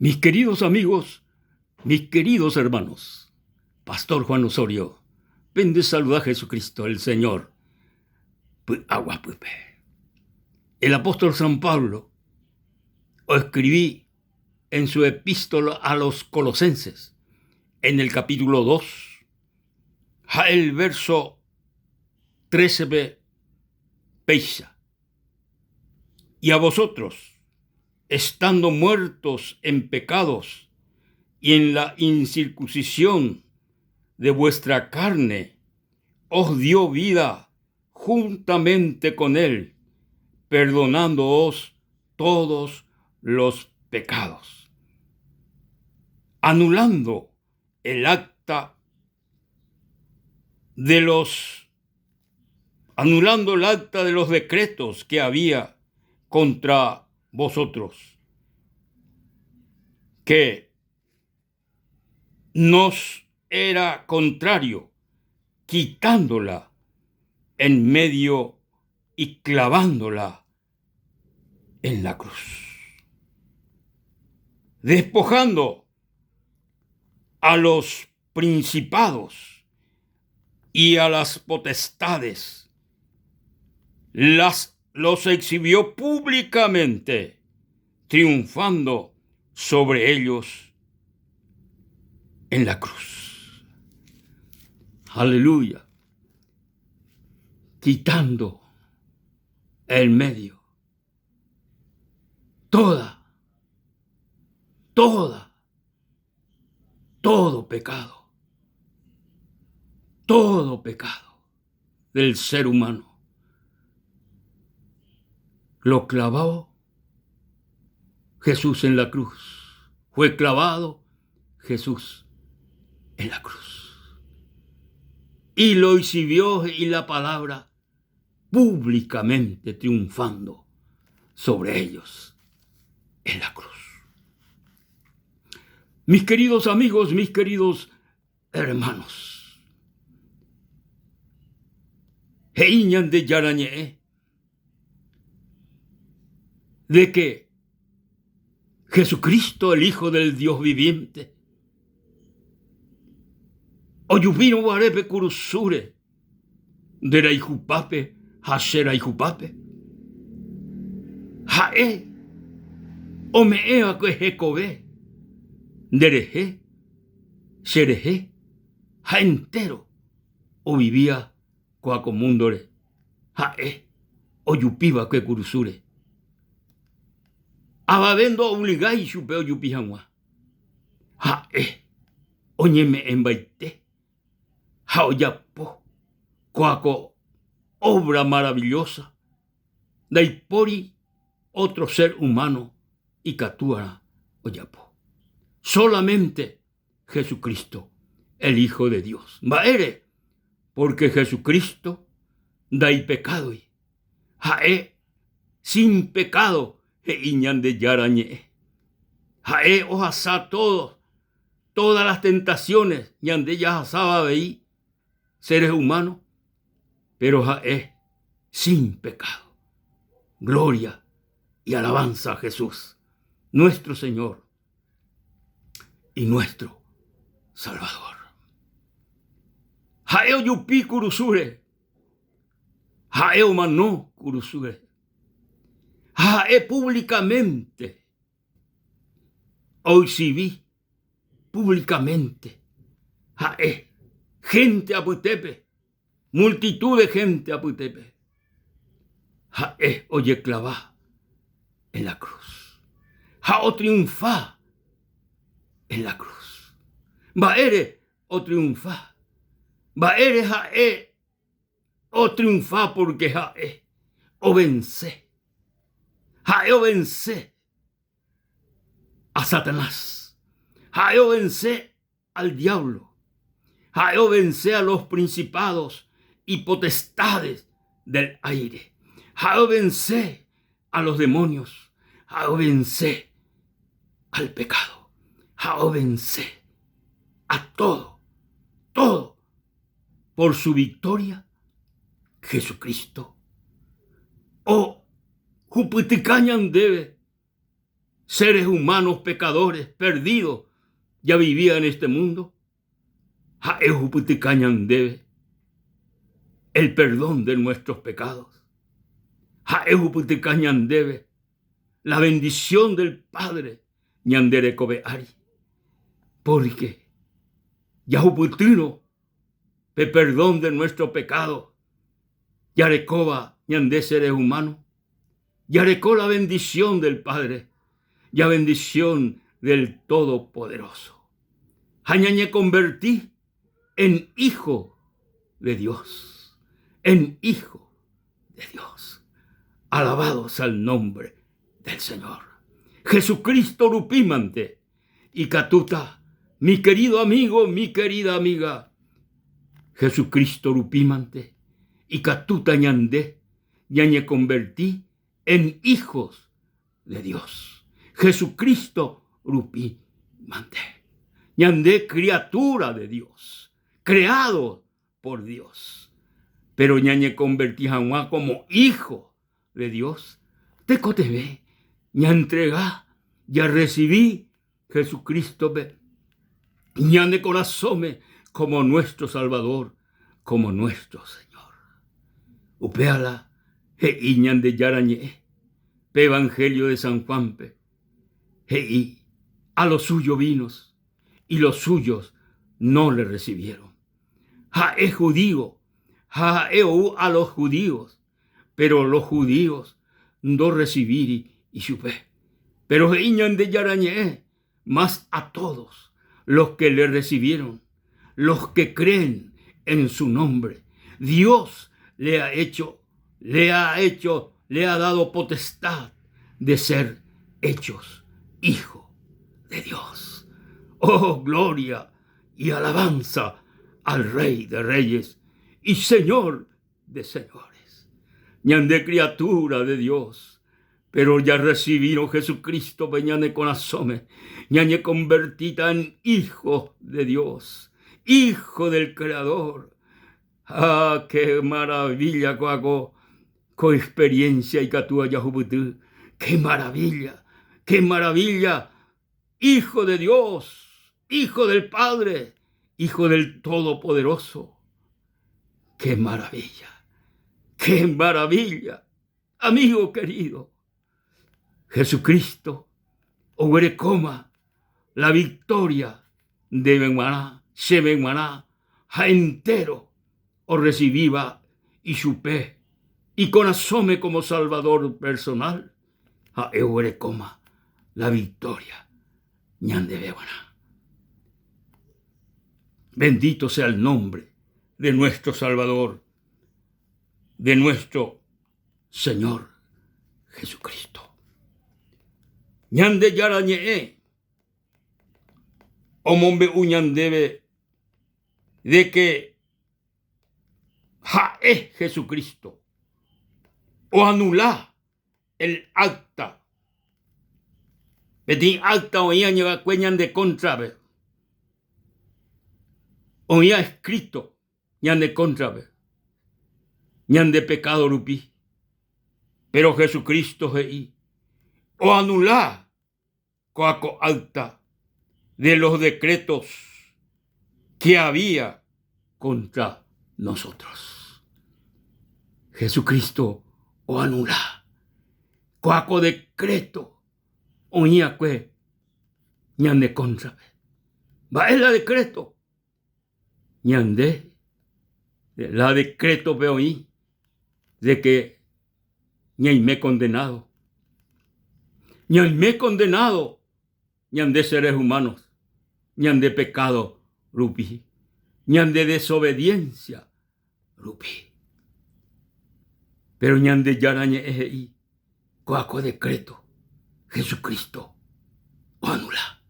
Mis queridos amigos, mis queridos hermanos, Pastor Juan Osorio, vende saludar a Jesucristo, el Señor. Agua, pupe. El apóstol San Pablo o escribí en su epístola a los Colosenses, en el capítulo 2, el verso 13b, peisa. Y a vosotros, estando muertos en pecados y en la incircuncisión de vuestra carne, os dio vida juntamente con él, perdonándoos todos los pecados, anulando el acta de los decretos que había contra vosotros, que nos era contrario, quitándola en medio y clavándola en la cruz, despojando a los principados y a las potestades, los exhibió públicamente, triunfando sobre ellos en la cruz. Aleluya. Quitando el medio. Todo pecado del ser humano lo clavó Jesús en la cruz. Fue clavado Jesús en la cruz. Y lo exhibió, y la palabra públicamente triunfando sobre ellos en la cruz. Mis queridos amigos, mis queridos hermanos, heiñan de yarañe, de que Jesucristo, el Hijo del Dios viviente, oyubino guarepe curusure, de la ijupape, hashera ijupape, jae, omea que jecobe, dereje, xereje, ja entero, o vivía coacomúndore, jae, oyupiba que curusure. Ababendo obligai chupe oyupijanwa, jae, oñeme embaite, ja oyapo, coaco obra maravillosa, daipori otro ser humano y catúara oyapo. Solamente Jesucristo, el Hijo de Dios. Baere, porque Jesucristo dai pecado y jae sin pecado e iñan de yarañe. Jae ojasa todas las tentaciones, ñande ya asaba veí seres humanos, pero jae sin pecado. Gloria y alabanza a Jesús, nuestro Señor y nuestro Salvador. Jaeo yupi curusure, jaeo manó curusure, jae públicamente, hoy sí vi públicamente, jae gente a Putepe, multitud de gente a Putepe, jae oye clavá en la cruz, jao triunfá en la cruz, baere o triunfá, baere jae o triunfá, porque jae o vence a Satanás, jae o vence al diablo, jae o vence a los principados y potestades del aire, jae o vence a los demonios, jae o vence al pecado, jae o vence a todo por su victoria, Jesucristo. O juputicañan debe seres humanos pecadores, perdidos, ya vivían en este mundo. Jaehuputicañan debe el perdón de nuestros pecados. Jaehuputicañan debe la bendición del Padre, ñandere cobeari. Porque Yahuputino, pe perdón de nuestro pecado, yarecoba ñande seres humanos, yarecó la bendición del Padre, ya bendición del Todopoderoso. Jañañe convertí en hijo de Dios, en hijo de Dios. Alabados al nombre del Señor. Jesucristo rupimante y catuta, mi querido amigo, mi querida amiga. Jesucristo rupimante y catuta ñandé, ñañe convertí en hijos de Dios. Jesucristo rupimante. Ñandé criatura de Dios, creado por Dios. Pero ñañe convertí jamás como hijo de Dios. Te cotebé, ña entregá, ya recibí Jesucristo, ñande corazón como nuestro Salvador, como nuestro Señor. Upeala, y ñande yarañé, pe Evangelio de San Juan, y a los suyos vinos, y los suyos no le recibieron. Es judío, a los judíos, pero los judíos no recibir y supe. Pero iñan de yarañé, más a todos los que le recibieron, los que creen en su nombre. Dios le ha dado potestad de ser hechos hijo de Dios. Oh, gloria y alabanza al Rey de Reyes y Señor de Señores. Ñande criatura de Dios, pero ya recibieron Jesucristo, veñane con asome, ñañe convertida en hijo de Dios, hijo del Creador. Ah, qué maravilla hago con experiencia y catúa yahubutú. Qué maravilla, hijo de Dios, hijo del Padre, hijo del Todopoderoso. Qué maravilla, amigo querido. Jesucristo, oberecoma la victoria de Benmaná, Shebenmaná, ja entero, o recibiva y supe, y con asome como Salvador personal, a oberecoma la victoria, ñande Benmaná. Bendito sea el nombre de nuestro Salvador, de nuestro Señor Jesucristo. Ñande yarañe, omombe uñandebe, de que es Jesucristo, o anulá el acta. Pedí acta oía ñega cueñan de contrabe. Oía escrito ñan de contrabe. Ñan de pecado rupí. Pero Jesucristo heí. O anulá coaco acta de los decretos que había contra nosotros. Jesucristo o anulá coaco decreto oía que ñan de contrabe. Va es la decreto ñan de la decreto veoí de que ñaime condenado, ñan de seres humanos, ñan de pecado rupí, ñan de desobediencia rupí. Pero ñan de yarañe ejeí, coaco decreto, Jesucristo, o anulá.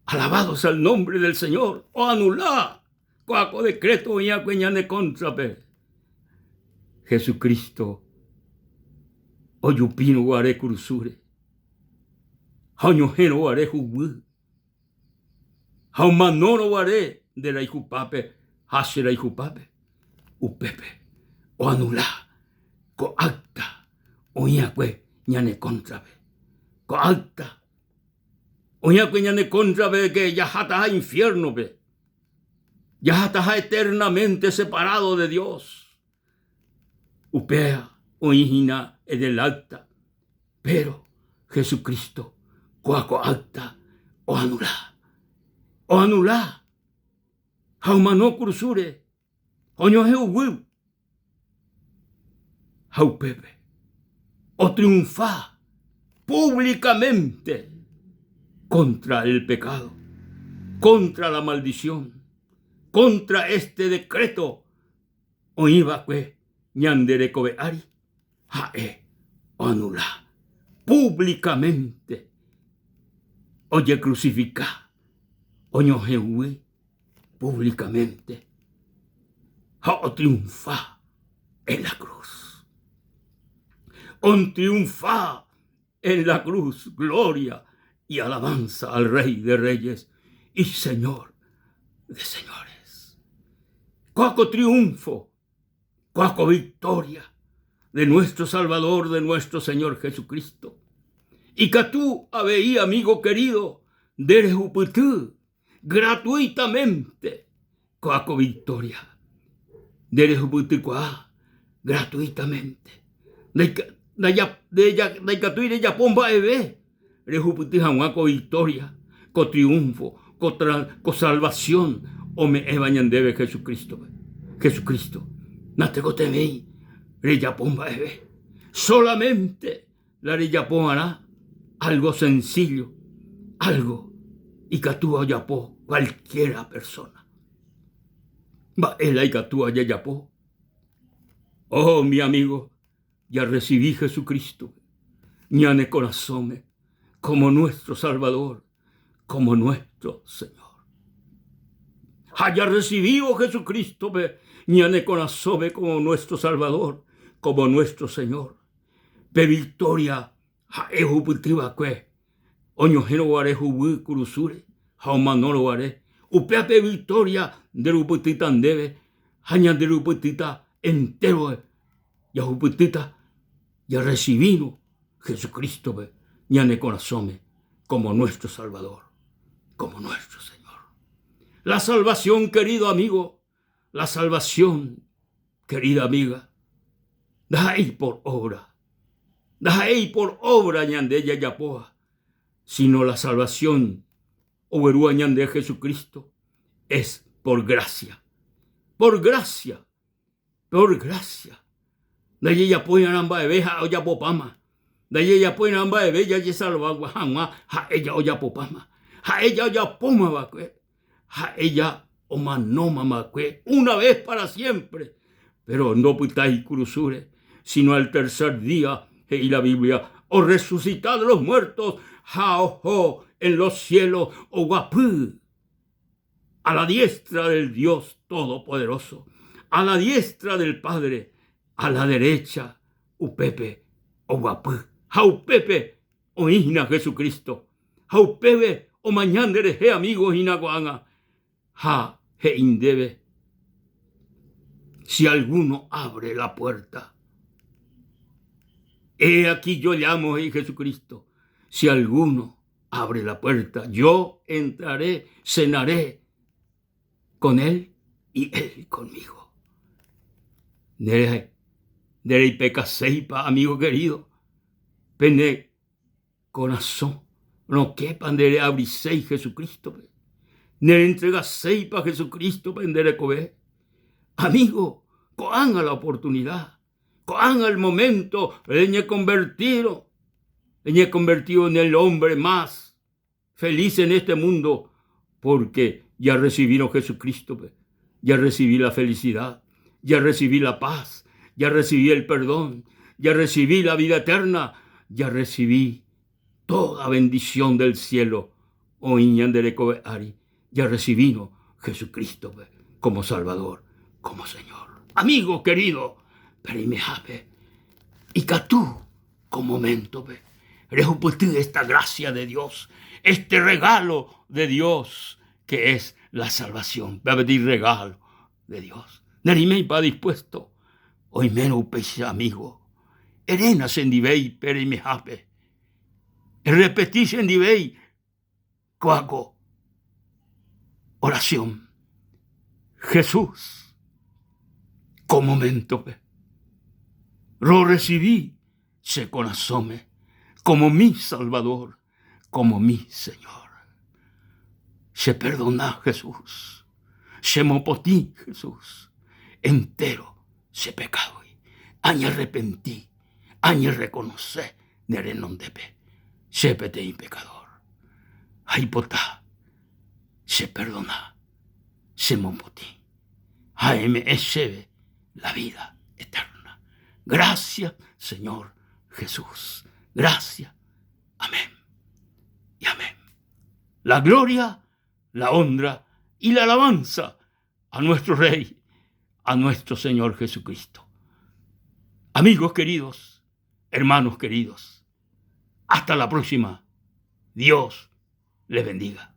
Alabados al nombre del Señor, o anulá, coaco decreto, ñan de contrape. Jesucristo, oyupino guare cruzure, jañojeno guare jubú, jaumanoro guare de la hijupape, hasera hijupape, upepe, o anulá, co acta, oñacue ñane contrape, co acta, Oña que ñane contra ve que ya hasta infierno ve. Ya hasta eternamente separado de Dios. Upea oígina es del alta. Pero Jesucristo, cuaco alta, o anula. O anula. Haumano cruzure. Oño jeugu. Jaupepe. O triunfa públicamente contra el pecado, contra la maldición, contra este decreto. Oiba que ñandere cobeari, jae o anula públicamente. Oye crucifica, oño jehui públicamente. O triunfa en la cruz. On triunfa en la cruz, gloria y alabanza al Rey de Reyes y Señor de Señores. Cuaco triunfo, cuaco victoria de nuestro Salvador, de nuestro Señor Jesucristo. Y que tú, aveí, amigo querido, deres uputú, gratuitamente, cuaco victoria. Deres uputú cuá, gratuitamente. De ella pomba ebe. Rejuputí jamuaco victoria, co triunfo, co salvación, o me ebañandebe Jesucristo. Jesucristo, natego temei, reyapomba ebe. Solamente la reyapón hará algo sencillo, algo, y catúa yapó cualquiera persona. Va el y catúa yapó. Oh, mi amigo, ya recibí Jesucristo, ñane corazón, como nuestro Salvador, como nuestro Señor. Haya recibido Jesucristo, ñane corazón, como nuestro Salvador, como nuestro Señor. Pe victoria, jaeju putiva que, oñojeno guare jubu curusure, jaumanoro guare, upea pe victoria de ruputita debe, haña de ruputita entero, ya ruputita, ya recibido Jesucristo, ñane corazón, como nuestro Salvador, como nuestro Señor. La salvación, querido amigo, la salvación, querida amiga, da ahí por obra, ñande yayapoa, sino la salvación, oberúa ñande Jesucristo, es por gracia, por gracia, por gracia. Da yayapoa ñamba ebeja oyapopama. Da ella pues namba de bella y salva jamás a ella oya popama a ella oya poma vacue a ella o manoma macue una vez para siempre, pero no putai cruzure sino al tercer día y la Biblia o resucitar de los muertos jaojo en los cielos o guapú a la diestra del Dios Todopoderoso, a la diestra del Padre, a la derecha upepe o guapú. Jaupepe o Ina Jesucristo. Jaupepe o mañandere he amigos inaguanga. Ja he indebe. Si alguno abre la puerta. He aquí yo llamo a Jesucristo. Si alguno abre la puerta, yo entraré, cenaré con él y él conmigo. Dere peca seipa, amigo querido. Pene corazón, no quepan de abriseis Jesucristo. Ne entrega seis para Jesucristo, pendere cobe. Amigo, coanga la oportunidad, coanga el momento, leñe convertido en el hombre más feliz en este mundo, porque ya recibieron Jesucristo, ya recibí la felicidad, ya recibí la paz, ya recibí el perdón, ya recibí la vida eterna. Ya recibí toda bendición del cielo. Ya recibí Jesucristo como Salvador, como Señor. Amigo querido, perimejabe, y que tú, con momento, recuputí esta gracia de Dios, este regalo de Dios, que es la salvación. Va a pedir regalo de Dios. Nerime va dispuesto. Hoy menos pese amigo. Erena sendibei perimejabe. Repetí sendibei hago oración. Jesús, como momento lo recibí, se conasome como mi Salvador, como mi Señor. Se perdona Jesús, se mopotí Jesús, entero se pecado, añe arrepentí, añe reconocer de renondepe, se pete y pecador. Ay potá, se perdona, se mopotí, me echeve la vida eterna. Gracias, Señor Jesús. Gracias. Amén. Y amén. La gloria, la honra y la alabanza a nuestro Rey, a nuestro Señor Jesucristo. Amigos queridos, hermanos queridos, hasta la próxima. Dios les bendiga.